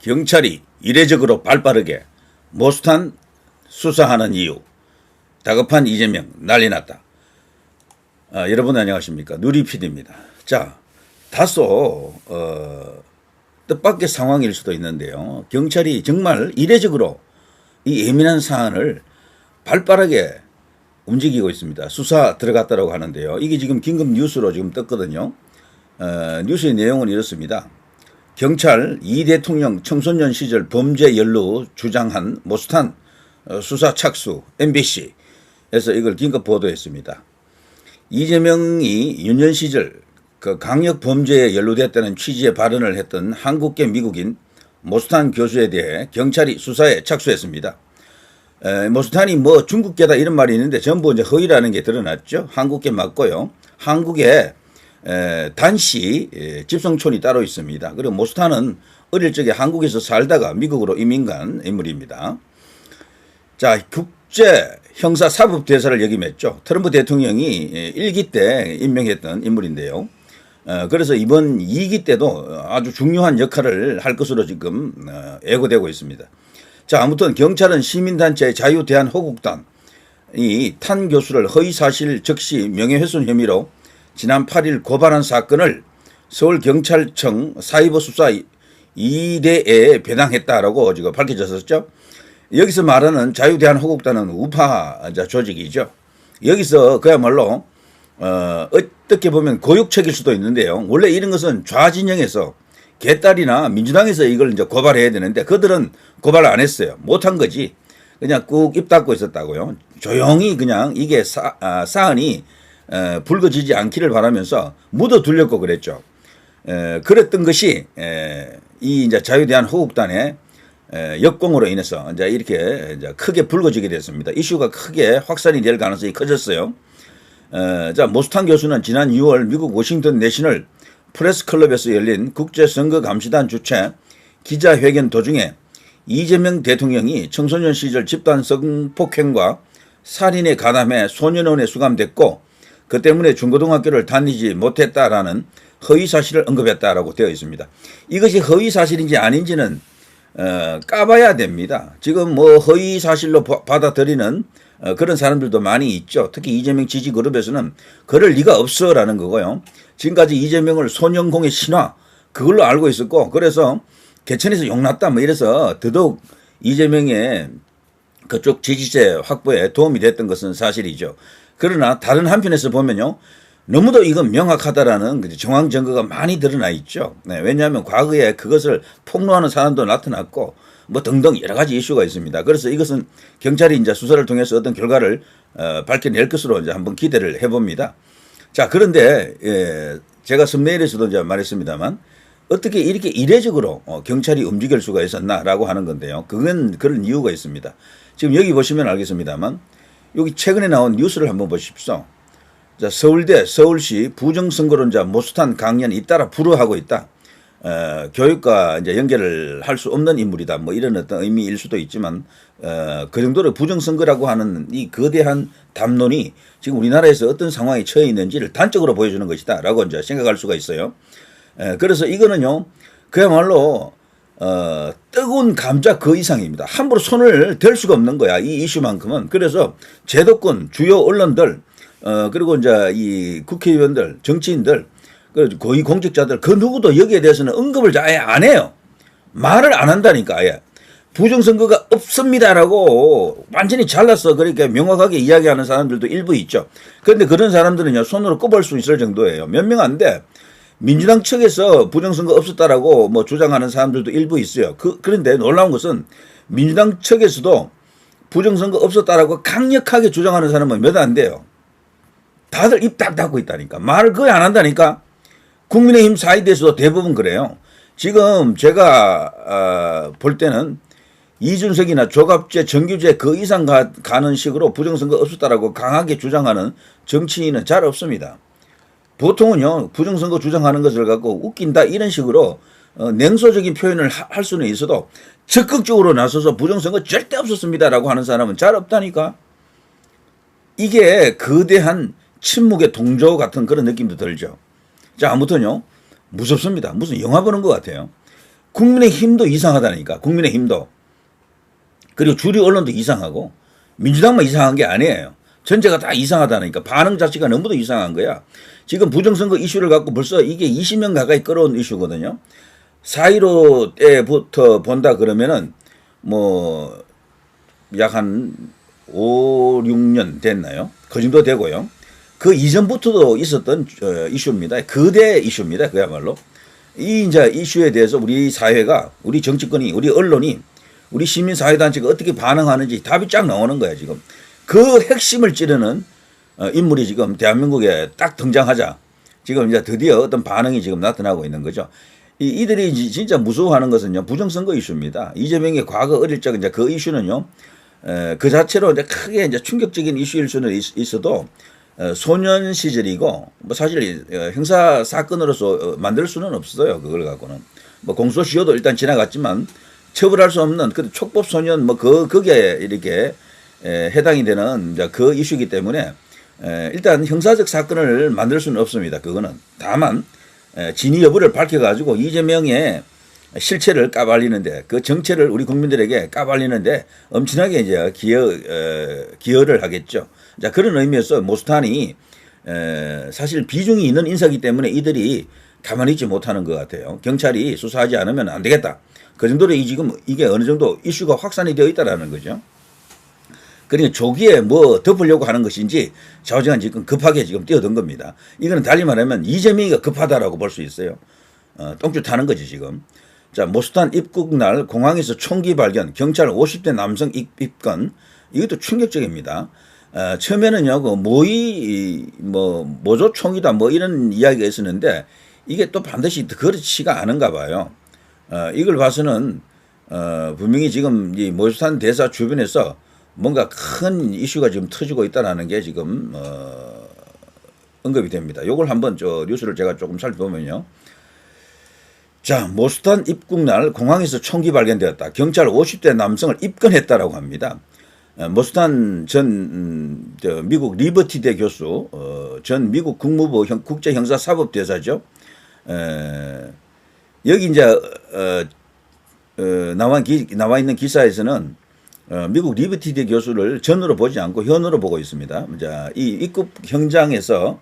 경찰이 이례적으로 발빠르게 모스탄 수사하는 이유. 다급한 이재명 난리 났다. 여러분 안녕하십니까. 누리PD입니다. 자, 다소 뜻밖의 상황일 수도 있는데요. 경찰이 정말 이례적으로 이 예민한 사안을 발빠르게 움직이고 있습니다. 수사 들어갔다고 하는데요. 이게 지금 긴급 뉴스로 지금 떴거든요. 뉴스의 내용은 이렇습니다. 경찰 이 대통령 청소년 시절 범죄 연루 주장한 모스탄 수사 착수 MBC에서 이걸 긴급 보도했습니다. 이재명이 유년 시절 그 강력 범죄에 연루됐다는 취지의 발언을 했던 한국계 미국인 모스탄 교수에 대해 경찰이 수사에 착수했습니다. 모스탄이 뭐 중국계다 이런 말이 있는데 전부 이제 허위라는 게 드러났죠. 한국계 맞고요. 한국에 단시 집성촌이 따로 있습니다. 그리고 모스탄은 어릴 적에 한국에서 살다가 미국으로 이민 간 인물입니다. 자, 국제 형사 사법 대사를 역임했죠. 트럼프 대통령이 1기 때 임명했던 인물인데요. 그래서 이번 2기 때도 아주 중요한 역할을 할 것으로 지금 예고되고 있습니다. 자, 아무튼 경찰은 시민단체 자유대한호국단이 탄 교수를 허위사실 적시 명예훼손 혐의로 지난 8일 고발한 사건을 서울경찰청 사이버수사 2대에 배당했다라고 지금 밝혀졌었죠. 여기서 말하는 자유대한호국단은 우파 조직이죠. 여기서 그야말로 어떻게 보면 고육책일 수도 있는데요. 원래 이런 것은 좌진영에서 개딸이나 민주당에서 이걸 이제 고발해야 되는데 그들은 고발 안 했어요. 못한 거지. 그냥 꾹 입 닫고 있었다고요. 조용히 그냥 이게 사안이 불거지지 않기를 바라면서 묻어두려고 그랬죠. 그랬던 것이 이 이제 자유대한호국단의 역공으로 인해서 이제 이렇게 이제 크게 불거지게 됐습니다. 이슈가 크게 확산이 될 가능성이 커졌어요. 자, 모스탄 교수는 지난 6월 미국 워싱턴 내셔널 프레스클럽에서 열린 국제선거감시단 주최 기자회견 도중에 이재명 대통령이 청소년 시절 집단 성폭행과 살인에 가담해 소년원에 수감됐고 그 때문에 중고등학교를 다니지 못했다라는 허위사실을 언급했다라고 되어 있습니다. 이것이 허위사실인지 아닌지는 까봐야 됩니다. 지금 뭐 허위사실로 받아들이는 그런 사람들도 많이 있죠. 특히 이재명 지지 그룹에서는 그럴 리가 없어라는 거고요. 지금까지 이재명을 소년공의 신화 그걸로 알고 있었고 그래서 개천에서 용났다 뭐 이래서 더더욱 이재명의 그쪽 지지세 확보에 도움이 됐던 것은 사실이죠. 그러나 다른 한편에서 보면요. 너무도 이건 명확하다라는 정황 증거가 많이 드러나 있죠. 네, 왜냐하면 과거에 그것을 폭로하는 사람도 나타났고 뭐 등등 여러 가지 이슈가 있습니다. 그래서 이것은 경찰이 이제 수사를 통해서 어떤 결과를 밝혀낼 것으로 이제 한번 기대를 해봅니다. 자, 그런데 제가 썸네일에서도 이제 말했습니다만 어떻게 이렇게 이례적으로 경찰이 움직일 수가 있었나라고 하는 건데요. 그건 그런 이유가 있습니다. 지금 여기 보시면 알겠습니다만 여기 최근에 나온 뉴스를 한번 보십시오. 자, 서울대, 서울시 부정선거론자 모스탄 강연이 잇따라 불허하고 있다. 교육과 이제 연결을 할 수 없는 인물이다. 뭐 이런 어떤 의미일 수도 있지만, 그 정도로 부정선거라고 하는 이 거대한 담론이 지금 우리나라에서 어떤 상황에 처해 있는지를 단적으로 보여주는 것이다. 라고 이제 생각할 수가 있어요. 그래서 이거는요, 그야말로, 뜨거운 감자 그 이상입니다. 함부로 손을 댈 수가 없는 거야. 이 이슈만큼은. 그래서 제도권, 주요 언론들, 그리고 이제 이 국회의원들, 정치인들, 고위 공직자들, 그 누구도 여기에 대해서는 언급을 아예 안 해요. 말을 안 한다니까, 아예. 부정선거가 없습니다라고 완전히 잘라서 그렇게 명확하게 이야기하는 사람들도 일부 있죠. 그런데 그런 사람들은요, 손으로 꼽을 수 있을 정도예요. 몇 명 안 돼. 민주당 측에서 부정선거 없었다라고 뭐 주장하는 사람들도 일부 있어요. 그런데 놀라운 것은 민주당 측에서도 부정선거 없었다라고 강력하게 주장하는 사람은 몇 안 돼요. 다들 입 딱 닫고 있다니까. 말을 거의 안 한다니까. 국민의힘 사이드에서도 대부분 그래요. 지금 제가 볼 때는 이준석이나 조갑제, 정규제 그 이상 가는 식으로 부정선거 없었다라고 강하게 주장하는 정치인은 잘 없습니다. 보통은요, 부정선거 주장하는 것을 갖고 웃긴다 이런 식으로 냉소적인 표현을 할 수는 있어도 적극적으로 나서서 부정선거 절대 없었습니다라고 하는 사람은 잘 없다니까. 이게 거대한 침묵의 동조 같은 그런 느낌도 들죠. 자, 아무튼요, 무섭습니다. 무슨 영화 보는 것 같아요. 국민의힘도 이상하다니까. 국민의힘도. 그리고 주류 언론도 이상하고 민주당만 이상한 게 아니에요. 전체가 다 이상하다니까. 반응 자체가 너무도 이상한 거야. 지금 부정선거 이슈를 갖고 벌써 이게 20년 가까이 끌어온 이슈거든요. 4.15 때부터 본다 그러면은 뭐 약 한 5, 6년 됐나요? 그 정도 되고요. 그 이전부터도 있었던 이슈입니다. 거대 이슈입니다. 그야말로. 이 이제 이슈에 대해서 우리 사회가, 우리 정치권이, 우리 언론이, 우리 시민사회단체가 어떻게 반응하는지 답이 쫙 나오는 거야, 지금. 그 핵심을 찌르는 인물이 지금 대한민국에 딱 등장하자. 지금 이제 드디어 어떤 반응이 지금 나타나고 있는 거죠. 이들이 진짜 무서워하는 것은요, 부정선거 이슈입니다. 이재명의 과거 어릴 적 이제 그 이슈는요, 그 자체로 이제 크게 이제 충격적인 이슈일 수는 있어도 소년 시절이고 뭐 사실 형사 사건으로서 만들 수는 없어요. 그걸 갖고는 뭐 공소시효도 일단 지나갔지만 처벌할 수 없는 그 촉법 소년 뭐 거기에 이렇게 해당이 되는 이제 그 이슈이기 때문에 일단 형사적 사건을 만들 수는 없습니다. 그거는 다만 진위 여부를 밝혀가지고 이재명의 실체를 까발리는데 그 정체를 우리 국민들에게 까발리는데 엄청나게 이제 기여를 하겠죠. 자, 그런 의미에서 모스탄이 사실 비중이 있는 인사이기 때문에 이들이 가만히 있지 못하는 것 같아요. 경찰이 수사하지 않으면 안 되겠다. 그 정도로 지금 이게 어느 정도 이슈가 확산이 되어 있다라는 거죠. 그러니까 조기에 뭐 덮으려고 하는 것인지 좌우지간 지금 급하게 지금 뛰어든 겁니다. 이거는 달리 말하면 이재명이가 급하다라고 볼 수 있어요. 똥줄 타는 거지 지금. 자, 모스탄 입국 날 공항에서 총기 발견, 경찰 50대 남성 입건, 이것도 충격적입니다. 처음에는요, 그 모조 총이다 뭐 이런 이야기가 있었는데 이게 또 반드시 그렇지가 않은가 봐요. 이걸 봐서는 분명히 지금 이 모스탄 대사 주변에서 뭔가 큰 이슈가 지금 터지고 있다는 게 지금 언급이 됩니다. 이걸 한번 뉴스를 제가 조금 살펴보면요. 자, 모스탄 입국 날 공항에서 총기 발견되었다. 경찰 50대 남성을 입건했다라고 합니다. 모스탄 전 미국 리버티대 교수, 전 미국 국무부 국제형사사법대사죠. 여기 이제 나와 있는 기사에서는 미국 리버티대 교수를 전으로 보지 않고 현으로 보고 있습니다. 자, 이 입국 현장에서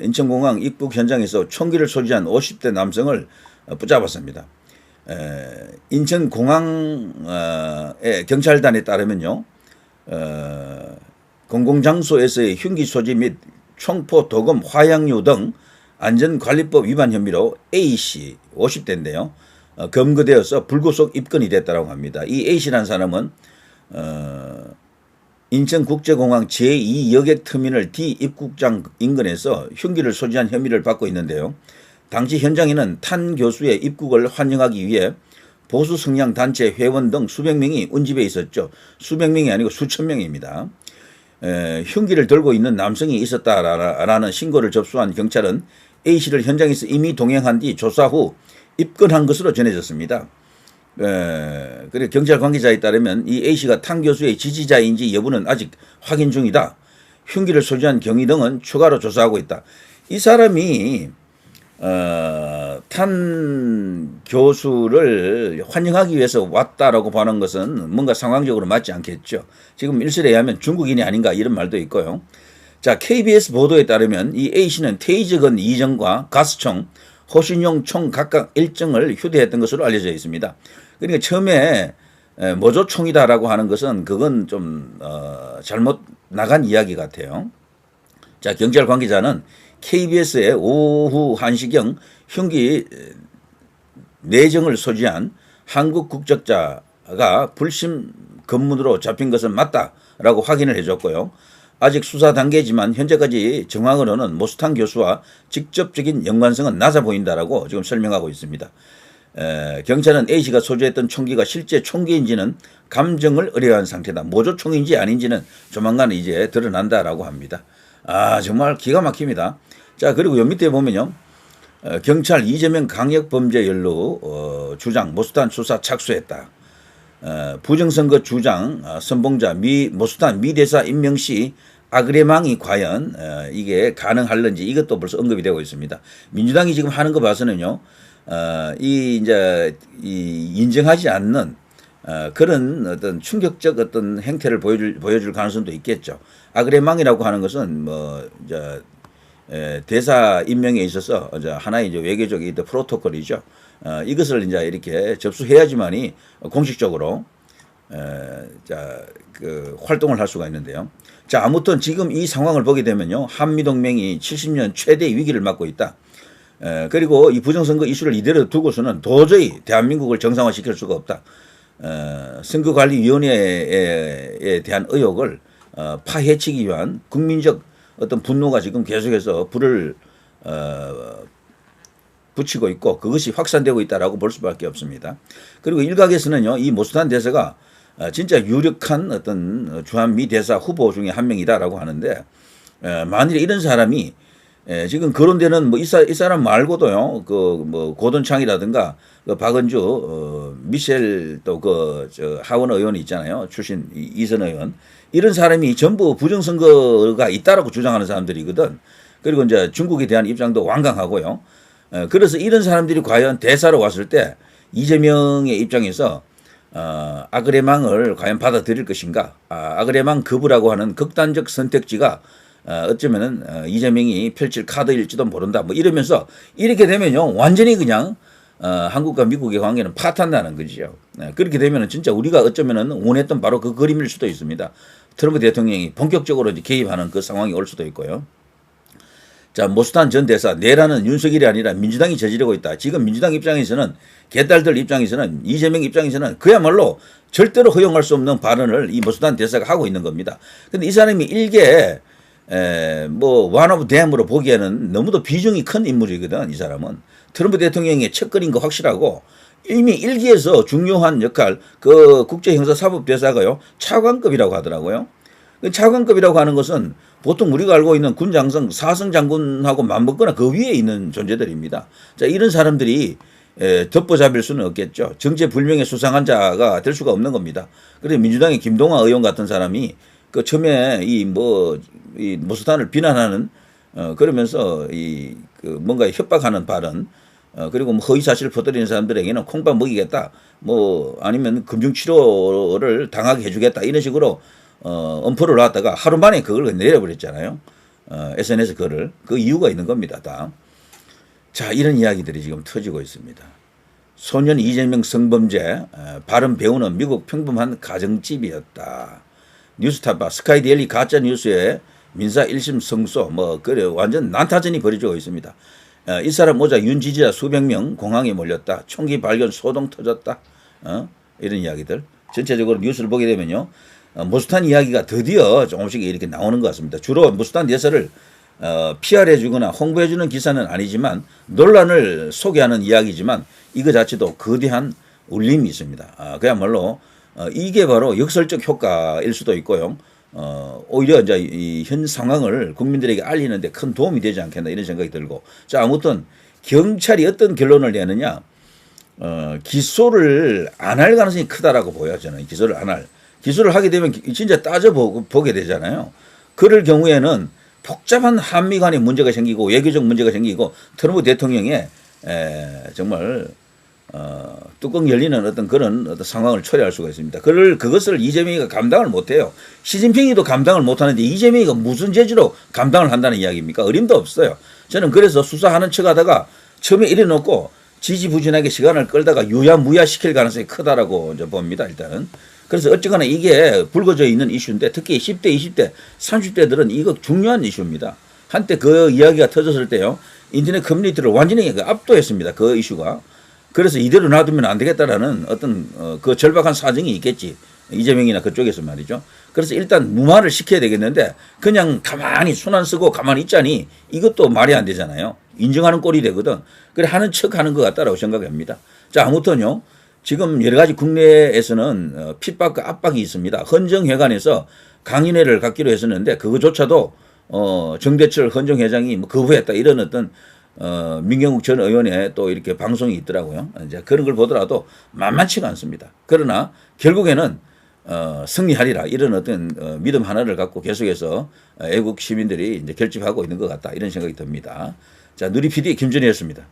인천공항 입국 현장에서 총기를 소지한 50대 남성을 붙잡았습니다. 인천공항의 경찰단에 따르면요, 공공장소에서의 흉기 소지 및 총포, 도금, 화약류 등 안전관리법 위반 혐의로 A씨 50대인데요. 검거되어서 불구속 입건이 됐다고 합니다. 이 A씨라는 사람은 인천국제공항 제2여객터미널 D 입국장 인근에서 흉기를 소지한 혐의를 받고 있는데요. 당시 현장에는 탄 교수의 입국을 환영하기 위해 보수 성향 단체 회원 등 수백 명이 운집해 있었죠. 수백 명이 아니고 수천 명입니다. 흉기를 들고 있는 남성이 있었다라는 신고를 접수한 경찰은 A씨를 현장에서 이미 동행한 뒤 조사 후 입건한 것으로 전해졌습니다. 그리고 경찰 관계자에 따르면 이 A씨가 탄 교수의 지지자인지 여부는 아직 확인 중이다. 흉기를 소지한 경위 등은 추가로 조사하고 있다. 이 사람이 탄 교수를 환영하기 위해서 왔다라고 보는 것은 뭔가 상황적으로 맞지 않겠죠. 지금 일설에 의하면 중국인이 아닌가 이런 말도 있고요. 자, KBS 보도에 따르면 이 A씨는 테이저건 2정과 가스총, 호신용 총 각각 1정을 휴대했던 것으로 알려져 있습니다. 그러니까 처음에 모조총이다라고 하는 것은 그건 좀 잘못 나간 이야기 같아요. 자, 경찰 관계자는 KBS의 오후 1시경 흉기 4정을 소지한 한국 국적자가 불심 검문으로 잡힌 것은 맞다라고 확인을 해줬고요. 아직 수사 단계지만 현재까지 정황으로는 모스탄 교수와 직접적인 연관성은 낮아 보인다라고 지금 설명하고 있습니다. 경찰은 A씨가 소지했던 총기가 실제 총기인지는 감정을 의뢰한 상태다. 모조총인지 아닌지는 조만간 이제 드러난다라고 합니다. 정말 기가 막힙니다. 자, 그리고 요 밑에 보면요. 경찰 이재명 강력범죄 연루 주장 모스탄 수사 착수했다. 부정선거 주장 선봉자 모스탄 미 대사 임명 시 아그레망이 과연 이게 가능할런지 이것도 벌써 언급이 되고 있습니다. 민주당이 지금 하는 거 봐서는요. 이 이제 이 인정하지 않는 그런 어떤 충격적 어떤 행태를 보여줄 가능성도 있겠죠. 아그레망이라고 하는 것은 뭐 이제 대사 임명에 있어서 이제 하나의 이제 외교적 프로토콜이죠. 이것을 이제 이렇게 접수해야지만이 공식적으로 그 활동을 할 수가 있는데요. 자, 아무튼 지금 이 상황을 보게 되면요, 한미 동맹이 70년 최대의 위기를 맞고 있다. 그리고 이 부정선거 이슈를 이대로 두고서는 도저히 대한민국을 정상화시킬 수가 없다. 선거관리위원회에 대한 의혹을 파헤치기 위한 국민적 어떤 분노가 지금 계속해서 불을 붙이고 있고 그것이 확산되고 있다라고 볼 수밖에 없습니다. 그리고 일각에서는요, 이 모스탄 대사가 진짜 유력한 어떤 주한미 대사 후보 중에 한 명이다라고 하는데, 만일에 이런 사람이 지금 거론되는 뭐 이 사람 말고도요, 그 뭐 고돈창이라든가 그 박은주, 미셸 또 그 저 하원 의원 있잖아요, 출신 이선 의원, 이런 사람이 전부 부정선거가 있다라고 주장하는 사람들이거든. 그리고 이제 중국에 대한 입장도 완강하고요. 그래서 이런 사람들이 과연 대사로 왔을 때 이재명의 입장에서 아그레망을 과연 받아들일 것인가? 아그레망 거부라고 하는 극단적 선택지가 어쩌면은 이재명이 펼칠 카드일지도 모른다. 뭐 이러면서 이렇게 되면요, 완전히 그냥 한국과 미국의 관계는 파탄나는 거죠. 그렇게 되면은 진짜 우리가 어쩌면은 원했던 바로 그 그림일 수도 있습니다. 트럼프 대통령이 본격적으로 이제 개입하는 그 상황이 올 수도 있고요. 자, 모스탄 전 대사, 내라는 윤석열이 아니라 민주당이 저지르고 있다. 지금 민주당 입장에서는, 개딸들 입장에서는, 이재명 입장에서는 그야말로 절대로 허용할 수 없는 발언을 이 모스탄 대사가 하고 있는 겁니다. 근데 이 사람이 일개 뭐 one of them으로 보기에는 너무도 비중이 큰 인물이거든. 이 사람은 트럼프 대통령의 척걸인 거 확실하고, 이미 일기에서 중요한 역할, 그 국제형사사법대사가요, 차관급이라고 하더라고요. 차관급이라고 하는 것은 보통 우리가 알고 있는 군 장성, 사성 장군하고 맞먹거나 그 위에 있는 존재들입니다. 자, 이런 사람들이 덮어잡을 수는 없겠죠. 정체불명의 수상한 자가 될 수가 없는 겁니다. 그래서 민주당의 김동완 의원 같은 사람이 그 처음에 이 모스탄을 비난하는 그러면서 그 뭔가 협박하는 발언, 그리고 뭐 허위사실을 퍼뜨리는 사람들에게는 콩밥 먹이겠다, 뭐 아니면 금융치료를 당하게 해주겠다, 이런 식으로 엄포를 놨다가 하루 만에 그걸 내려버렸잖아요. SNS 글을. 그 이유가 있는 겁니다, 다. 자, 이런 이야기들이 지금 터지고 있습니다. 소년 이재명 성범죄, 발언 배우는 미국 평범한 가정집이었다. 뉴스타파, 스카이데일리 가짜뉴스에 민사 1심 성소, 뭐, 그래, 완전 난타전이 벌어지고 있습니다. 이 사람 오자 윤 지지자 수백 명 공항에 몰렸다. 총기 발견 소동 터졌다. 이런 이야기들. 전체적으로 뉴스를 보게 되면요, 모스탄 이야기가 드디어 조금씩 이렇게 나오는 것 같습니다. 주로 모스탄 대사를 PR해주거나 홍보해주는 기사는 아니지만 논란을 소개하는 이야기지만 이거 자체도 거대한 울림이 있습니다. 그야말로 이게 바로 역설적 효과일 수도 있고요. 오히려 이제 이 현 상황을 국민들에게 알리는데 큰 도움이 되지 않겠나, 이런 생각이 들고. 자, 아무튼 경찰이 어떤 결론을 내느냐, 기소를 안 할 가능성이 크다라고 보여요. 저는 기소를 안 할. 기소를 하게 되면 진짜 따져보게 되잖아요. 그럴 경우에는 복잡한 한미 간의 문제가 생기고 외교적 문제가 생기고 트럼프 대통령의 정말 뚜껑 열리는 어떤 그런 어떤 상황을 초래할 수가 있습니다. 그것을 이재명이가 감당을 못해요. 시진핑이도 감당을 못하는데 이재명이가 무슨 재주로 감당을 한다는 이야기입니까? 어림도 없어요. 저는 그래서 수사하는 척하다가 처음에 이래놓고 지지부진하게 시간을 끌다가 유야무야 시킬 가능성이 크다라고 이제 봅니다, 일단은. 그래서 어쨌거나 이게 불거져 있는 이슈인데, 특히 10대, 20대, 30대들은 이거 중요한 이슈입니다. 한때 그 이야기가 터졌을 때요, 인터넷 커뮤니티를 완전히 압도했습니다, 그 이슈가. 그래서 이대로 놔두면 안 되겠다라는 어떤 그 절박한 사정이 있겠지, 이재명이나 그쪽에서 말이죠. 그래서 일단 무마를 시켜야 되겠는데 그냥 가만히 손 안 쓰고 가만히 있자니 이것도 말이 안 되잖아요. 인정하는 꼴이 되거든. 그래 하는 척 하는 것 같다라고 생각합니다. 자, 아무튼요, 지금 여러 가지 국내에서는 핍박과 압박이 있습니다. 헌정회관에서 강인회를 갖기로 했었는데 그거조차도 정대철 헌정회장이 뭐 거부했다, 이런 어떤 민경욱 전 의원의 또 이렇게 방송이 있더라고요. 이제 그런 걸 보더라도 만만치가 않습니다. 그러나 결국에는 승리하리라, 이런 어떤 믿음 하나를 갖고 계속해서 애국 시민들이 이제 결집하고 있는 것 같다, 이런 생각이 듭니다. 자, 누리 PD 김준희였습니다.